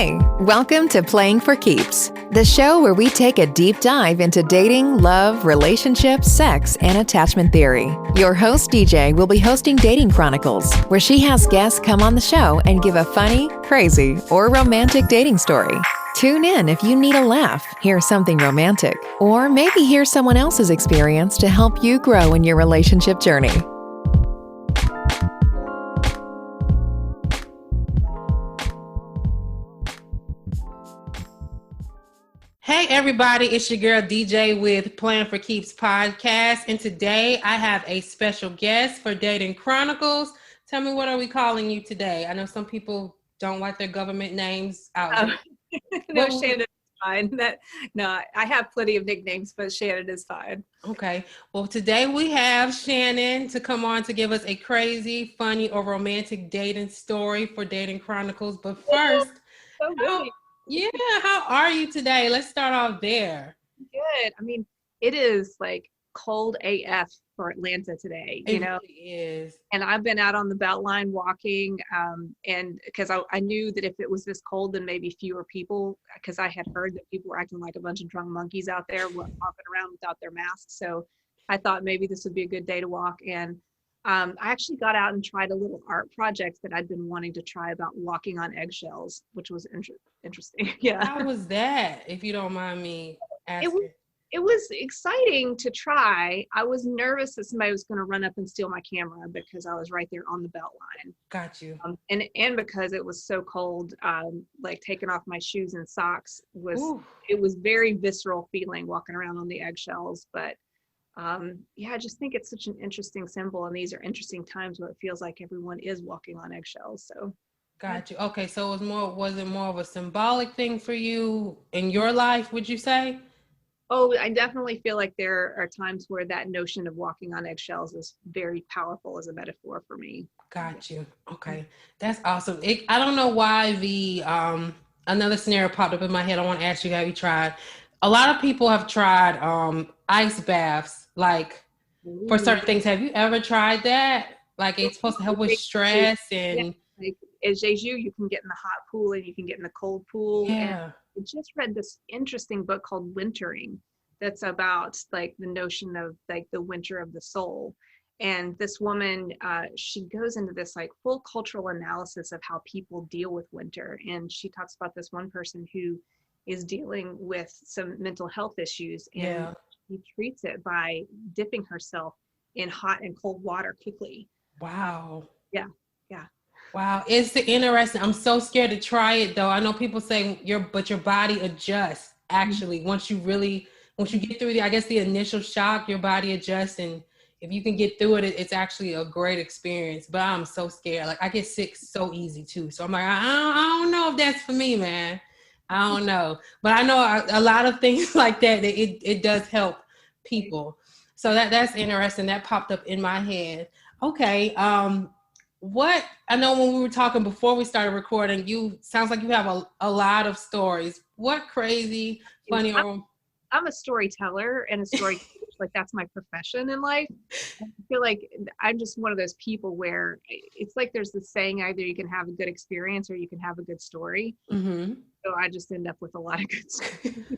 Hey, welcome to Playing for Keeps, the show where we take a deep dive into dating, love, relationships, sex, and attachment theory. Your host, DJ, will be hosting Dating Chronicles, where she has guests come on the show and give a funny, crazy, or romantic dating story. Tune in if you need a laugh, hear something romantic, or maybe hear someone else's experience to help you grow in your relationship journey. Hey everybody, it's your girl DJ with Playing for Keeps podcast, and today I have a special guest for Dating Chronicles. Tell me, what are we calling you today? I know some people don't like their government names out. No, Shannon is fine. I have plenty of nicknames, but Shannon is fine. Okay, well today we have Shannon to come on to give us a crazy, funny, or romantic dating story for Dating Chronicles. But first, how are you today? Let's start off there. Good. I mean, it is like cold AF for Atlanta today, It really is. And I've been out on the Beltline walking, and because I knew that if it was this cold, then maybe fewer people, because I had heard that people were acting like a bunch of drunk monkeys out there walking around without their masks. So I thought maybe this would be a good day to walk. And I actually got out and tried a little art project that I'd been wanting to try about walking on eggshells, which was interesting. Yeah. How was that, if you don't mind me asking? It was exciting to try. I was nervous that somebody was going to run up and steal my camera because I was right there on the Beltline. Got you. And because it was so cold, like taking off my shoes and socks was very visceral feeling walking around on the eggshells. But I just think it's such an interesting symbol, and these are interesting times where it feels like everyone is walking on eggshells. So got you. Okay, so was it more of a symbolic thing for you in your life, would you say? Oh, I definitely feel like there are times where that notion of walking on eggshells is very powerful as a metaphor for me. Got you. Okay, that's awesome. I don't know why the another scenario popped up in my head. I want to ask you, have you tried? A lot of people have tried ice baths, like for certain things. Have you ever tried that? Like, it's supposed to help with stress and. Like, as you can get in the hot pool and you can get in the cold pool. Yeah. And I just read this interesting book called Wintering that's about like the notion of like the winter of the soul. And this woman, she goes into this like full cultural analysis of how people deal with winter. And she talks about this one person who is dealing with some mental health issues, and she treats it by dipping herself in hot and cold water quickly. Wow. Yeah. Wow, it's interesting. I'm so scared to try it though. I know people say your body adjusts actually once you get through the initial shock, your body adjusts, and if you can get through it, it's actually a great experience. But I'm so scared. Like, I get sick so easy too. So I'm like, I don't know if that's for me, man. I don't know. But I know a lot of things like that it does help people. So that's interesting. That popped up in my head. Okay. What I know, when we were talking before we started recording, sounds like you have a lot of stories. What crazy, funny, I'm a storyteller and a story coach. Like, that's my profession in life. I feel like I'm just one of those people where it's like there's this saying, either you can have a good experience or you can have a good story. Mm-hmm. So I just end up with a lot of good stories.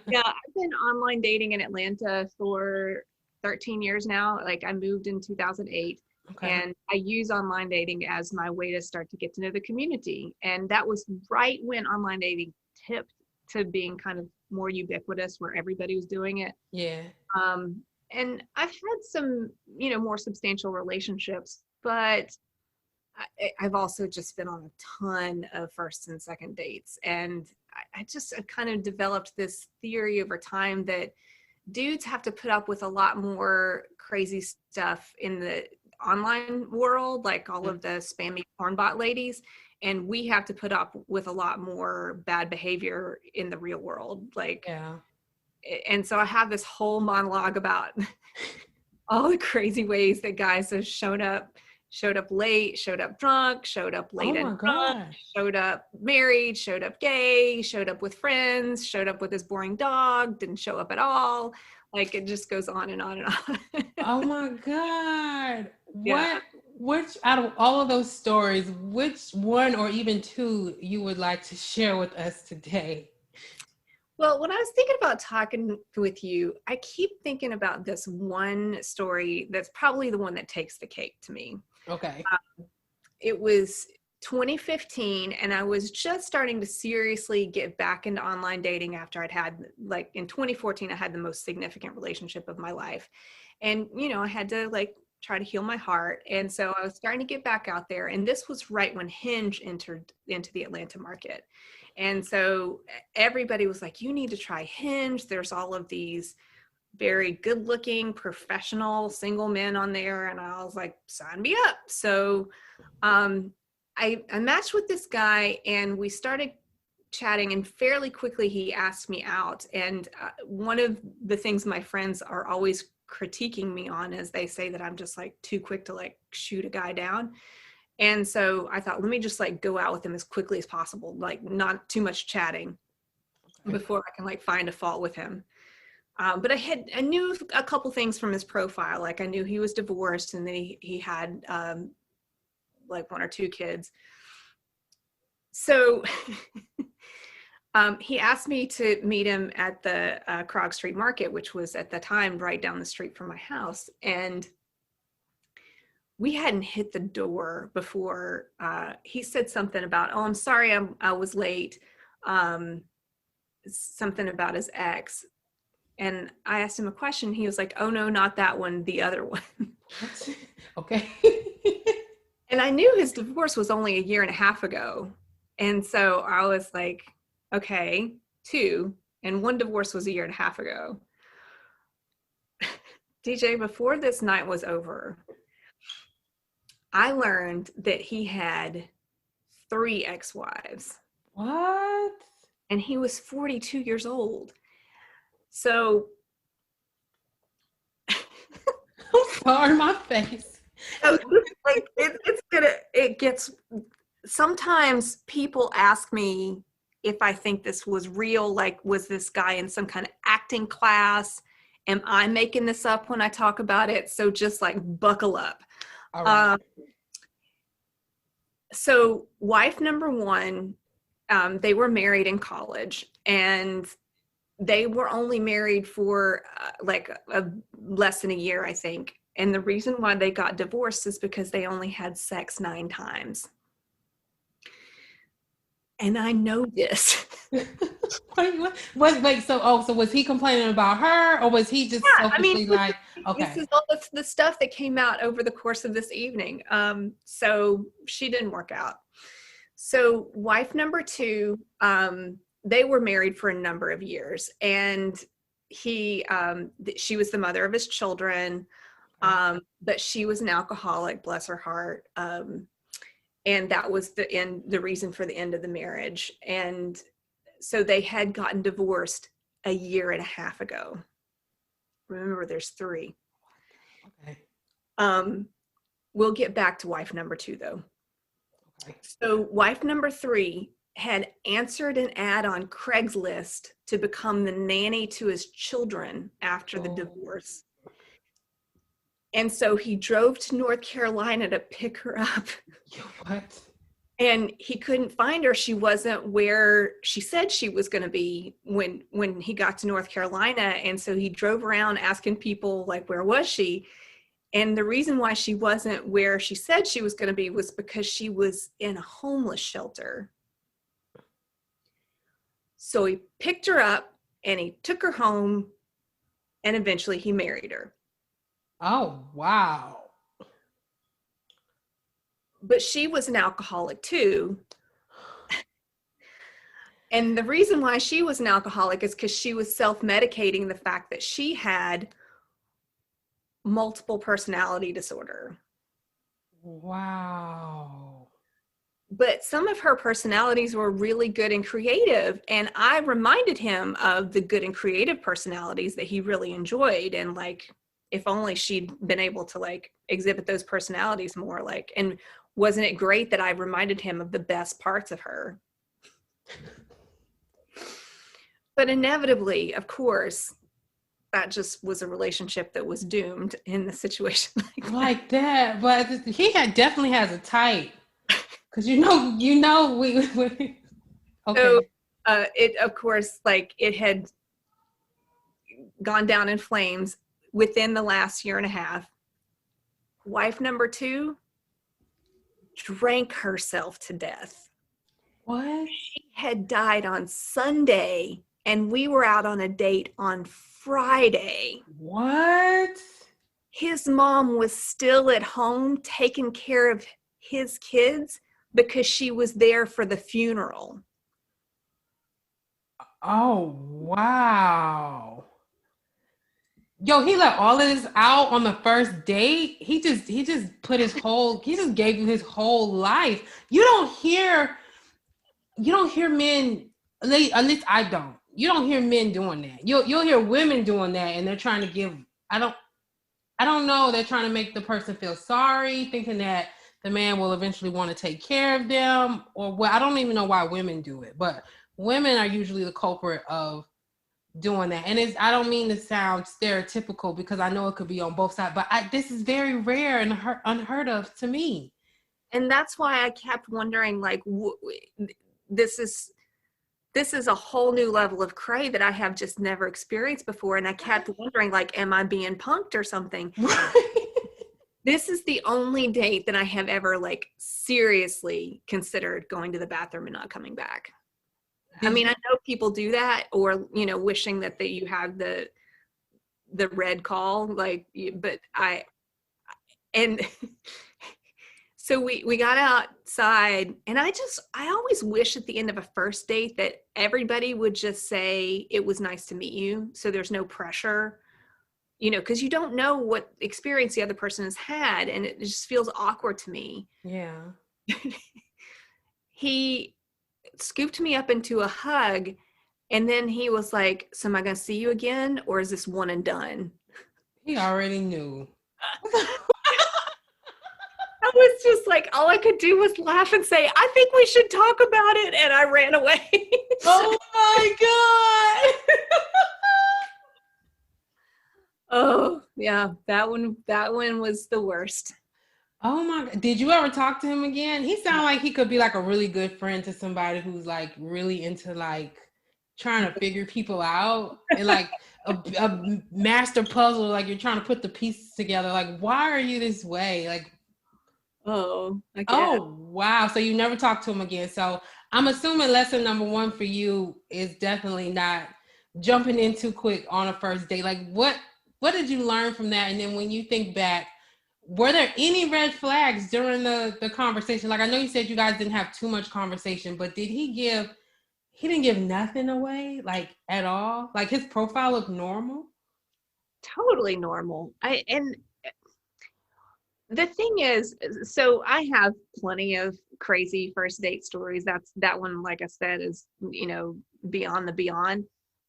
Yeah, I've been online dating in Atlanta for 13 years now. Like, I moved in 2008. Okay. And I use online dating as my way to start to get to know the community. And that was right when online dating tipped to being kind of more ubiquitous, where everybody was doing it. Yeah. And I've had some, more substantial relationships, but I've also just been on a ton of first and second dates. And I kind of developed this theory over time that dudes have to put up with a lot more crazy stuff in the online world, like all of the spammy porn bot ladies, and we have to put up with a lot more bad behavior in the real world. And so I have this whole monologue about all the crazy ways that guys have showed up late, showed up drunk, showed up late and drunk, showed up married, showed up gay, showed up with friends, showed up with his boring dog, didn't show up at all. Like, it just goes on and on and on. Oh my God. which out of all of those stories, which one or even two you would like to share with us today? Well, when I was thinking about talking with you, I keep thinking about this one story that's probably the one that takes the cake to me. Okay. It was 2015, and I was just starting to seriously get back into online dating after I'd had, like, in 2014, I had the most significant relationship of my life. And, I had to, like, try to heal my heart. And so I was starting to get back out there. And this was right when Hinge entered into the Atlanta market. And so everybody was like, you need to try Hinge. There's all of these very good looking professional single men on there. And I was like, sign me up. So I matched with this guy, and we started chatting, and fairly quickly he asked me out. And one of the things my friends are always critiquing me on is they say that I'm just like too quick to like shoot a guy down. And so I thought, let me just like go out with him as quickly as possible, like not too much chatting before I can like find a fault with him. But I knew a couple things from his profile. Like I knew he was divorced, and then he had like one or two kids. So he asked me to meet him at the Krog Street Market, which was at the time right down the street from my house. And we hadn't hit the door before he said something about, oh, I'm sorry, I was late. Something about his ex. And I asked him a question. He was like, oh, no, not that one, the other one. Okay. And I knew his divorce was only a year and a half ago. And so I was like, okay, two. And one divorce was a year and a half ago. DJ, before this night was over, I learned that he had 3 ex-wives. What? And he was 42 years old. So I'm sorry, my face. Like it gets, sometimes people ask me if I think this was real, like, was this guy in some kind of acting class? Am I making this up when I talk about it? So just like buckle up. All right. So wife number 1, they were married in college, and they were only married for less than a year, I think. And the reason why they got divorced is because they only had sex 9 times. And I know this. Wait, so was he complaining about her, or was he just selfishly like, okay. This is all the stuff that came out over the course of this evening. So she didn't work out. So wife number 2, they were married for a number of years, and she was the mother of his children. But she was an alcoholic, bless her heart. And that was the reason for the end of the marriage. And so they had gotten divorced a year and a half ago. Remember, there's 3. Okay. We'll get back to wife number 2 though. Okay. So wife number 3 had answered an ad on Craigslist to become the nanny to his children after the divorce. And so he drove to North Carolina to pick her up. What? And he couldn't find her. She wasn't where she said she was going to be when he got to North Carolina. And so he drove around asking people, like, where was she? And the reason why she wasn't where she said she was going to be was because she was in a homeless shelter. So he picked her up and he took her home, and eventually he married her. Oh, wow. But she was an alcoholic too. And the reason why she was an alcoholic is because she was self-medicating the fact that she had multiple personality disorder. Wow. But some of her personalities were really good and creative. And I reminded him of the good and creative personalities that he really enjoyed. And like, if only she'd been able to like exhibit those personalities more, like, and wasn't it great that I reminded him of the best parts of her? But inevitably, of course, that just was a relationship that was doomed in the situation like that. But he definitely has a type, because we okay. So it, of course, like it had gone down in flames within the last year and a half. Wife number 2 drank herself to death. What? She had died on Sunday, and we were out on a date on Friday. What? His mom was still at home taking care of his kids because she was there for the funeral. Oh, wow. Yo, he let all of this out on the first date. He just he just gave you his whole life. You don't hear men, at least I don't. You don't hear men doing that. You'll hear women doing that, and they're trying to give, I don't know, they're trying to make the person feel sorry, thinking that the man will eventually want to take care of them, or well, I don't even know why women do it, but women are usually the culprit of doing that. And I don't mean to sound stereotypical, because I know it could be on both sides, but this is very rare and unheard of to me. And that's why I kept wondering, like, this is a whole new level of cray that I have just never experienced before. And I kept wondering, like, am I being punked or something? This is the only date that I have ever, like, seriously considered going to the bathroom and not coming back. I mean, I know people do that, or, wishing that you have the red call, like, but and so we got outside, and I always wish at the end of a first date that everybody would just say, it was nice to meet you. So there's no pressure, because you don't know what experience the other person has had. And it just feels awkward to me. Yeah. He scooped me up into a hug, and then he was like, so am I going to see you again, or is this one and done? He already knew. I was just like, all I could do was laugh and say, I think we should talk about it. And I ran away. Oh my God. Oh yeah. That one was the worst. Oh my God. Did you ever talk to him again? He sounded like he could be like a really good friend to somebody who's like really into like trying to figure people out, and like a master puzzle, like you're trying to put the pieces together. Like, why are you this way? Like, oh wow. So you never talked to him again. So I'm assuming lesson number 1 for you is definitely not jumping in too quick on a first date. Like, what did you learn from that? And then when you think back, were there any red flags during the conversation? Like, I know you said you guys didn't have too much conversation, but did he didn't give nothing away, like, at all? Like, his profile looked normal? Totally normal. And the thing is, so I have plenty of crazy first date stories. That one, like I said, is, beyond the beyond.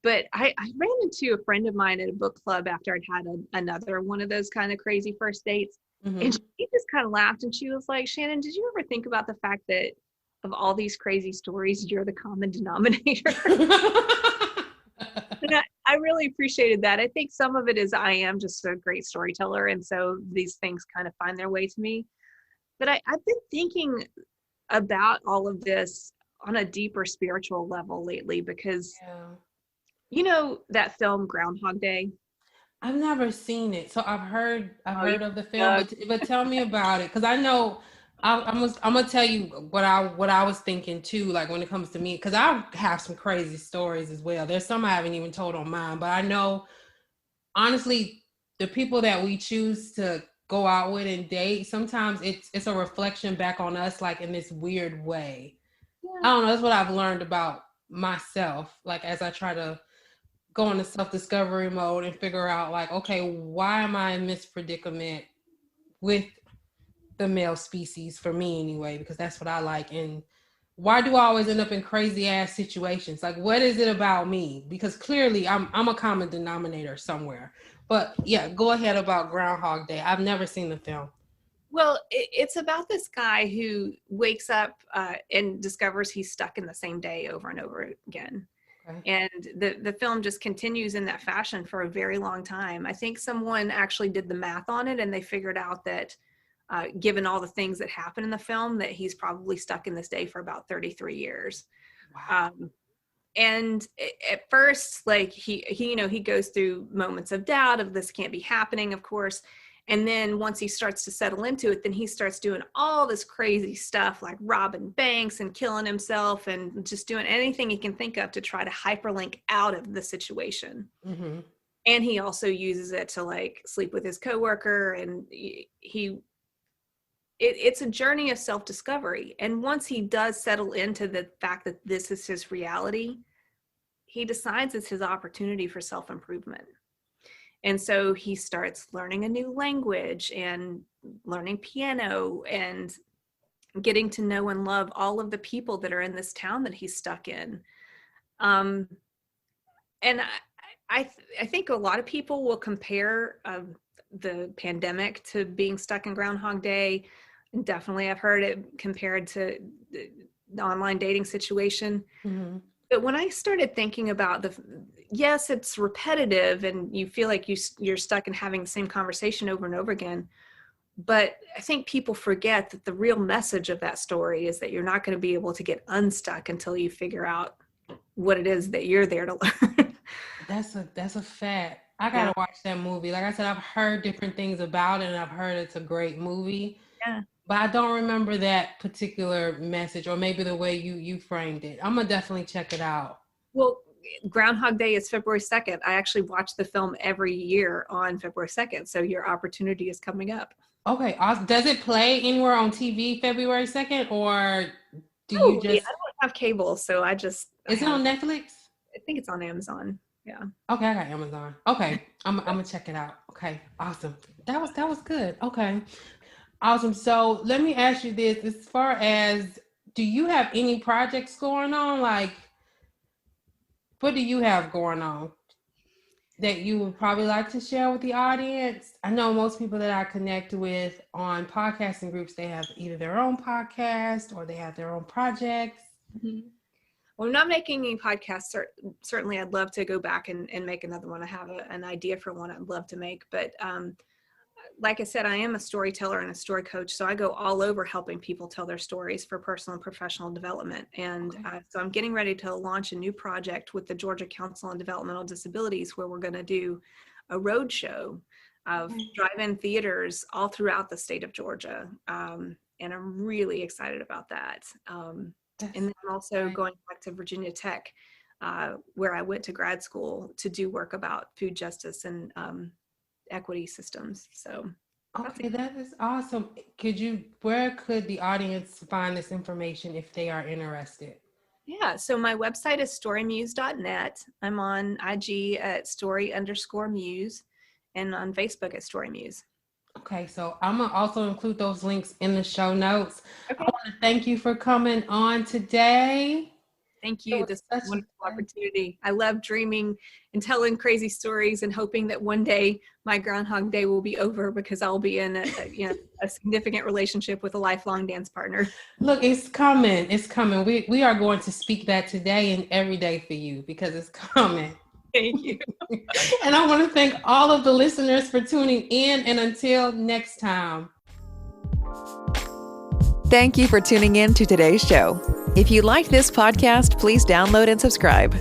But I ran into a friend of mine at a book club after I'd had another one of those kind of crazy first dates. Mm-hmm. And she just kind of laughed, and she was like, Shannon, did you ever think about the fact that of all these crazy stories, you're the common denominator? And I really appreciated that. I think some of it is I am just a great storyteller, and so these things kind of find their way to me. But I've been thinking about all of this on a deeper spiritual level lately, because that film Groundhog Day? I've never seen it, so I've heard of the film, but tell me about it, because I know I'm gonna tell you what I was thinking too, like when it comes to me, because I have some crazy stories as well. There's some I haven't even told on mine, but I know, honestly, the people that we choose to go out with and date, sometimes it's a reflection back on us, like in this weird way. Yeah. I don't know. That's what I've learned about myself, like as I try to go into self-discovery mode and figure out, like, okay, why am I in this predicament with the male species, for me anyway, because that's what I like, and why do I always end up in crazy ass situations? Like, what is it about me? Because clearly I'm a common denominator somewhere. But yeah, go ahead about Groundhog Day. I've never seen the film. Well, it's about this guy who wakes up and discovers he's stuck in the same day over and over again. Okay. And the film just continues in that fashion for a very long time. I think someone actually did the math on it, and they figured out that given all the things that happen in the film, that he's probably stuck in this day for about 33 years. Wow. And at first, like he goes through moments of doubt of this can't be happening, of course. And then once he starts to settle into it, then he starts doing all this crazy stuff like robbing banks and killing himself and just doing anything he can think of to try to hyperlink out of the situation. Mm-hmm. And he also uses it to like sleep with his coworker, and it's a journey of self-discovery. And once he does settle into the fact that this is his reality, he decides it's his opportunity for self-improvement. And so he starts learning a new language and learning piano and getting to know and love all of the people that are in this town that he's stuck in. And I think a lot of people will compare the pandemic to being stuck in Groundhog Day. And definitely I've heard it compared to the online dating situation. Mm-hmm. But when I started thinking about yes, it's repetitive and you feel like you're stuck in having the same conversation over and over again. But I think people forget that the real message of that story is that you're not going to be able to get unstuck until you figure out what it is that you're there to learn. That's a fact. I gotta watch that movie. Like I said, I've heard different things about it, and I've heard it's a great movie. Yeah. But I don't remember that particular message, or maybe the way you framed it. I'm gonna definitely check it out. Well, Groundhog Day is February 2nd. I actually watch the film every year on February 2nd. So your opportunity is coming up. Okay. Awesome. Does it play anywhere on TV February 2nd, or do you just? Yeah, I don't have cable, so Is it on Netflix? I think it's on Amazon. Yeah. Okay, I got Amazon. Okay, I'm gonna check it out. Okay, awesome. That was good. Okay, awesome. So let me ask you this: as far as, do you have any projects going on? Like, what do you have going on that you would probably like to share with the audience? I know most people that I connect with on podcasting groups, they have either their own podcast or they have their own projects. Mm-hmm. Well, I'm not making any podcasts. Certainly, I'd love to go back and make another one. I have an idea for one I'd love to make. But like I said, I am a storyteller and a story coach. So I go all over helping people tell their stories for personal and professional development. And so I'm getting ready to launch a new project with the Georgia Council on Developmental Disabilities, where we're going to do a road show of drive-in theaters all throughout the state of Georgia. And I'm really excited about that. And then I'm also going back to Virginia Tech, where I went to grad school to do work about food justice and equity systems. So, okay, that is awesome. Where could the audience find this information if they are interested? Yeah, so my website is storymuse.net. I'm on IG at story_muse and on Facebook at storymuse. Okay, so I'm going to also include those links in the show notes. Okay. I want to thank you for coming on today. Thank you. This is a wonderful opportunity. I love dreaming and telling crazy stories and hoping that one day my Groundhog Day will be over, because I'll be in a significant relationship with a lifelong dance partner. Look, it's coming. It's coming. We are going to speak that today and every day for you, because it's coming. Thank you. And I want to thank all of the listeners for tuning in, and until next time. Thank you for tuning in to today's show. If you liked this podcast, please download and subscribe.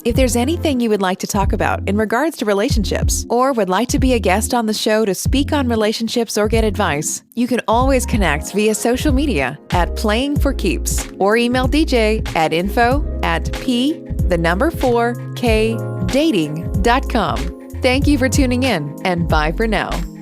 If there's anything you would like to talk about in regards to relationships, or would like to be a guest on the show to speak on relationships or get advice, you can always connect via social media at Playing for Keeps, or email DJ at info@p4kdating.com. Thank you for tuning in, and bye for now.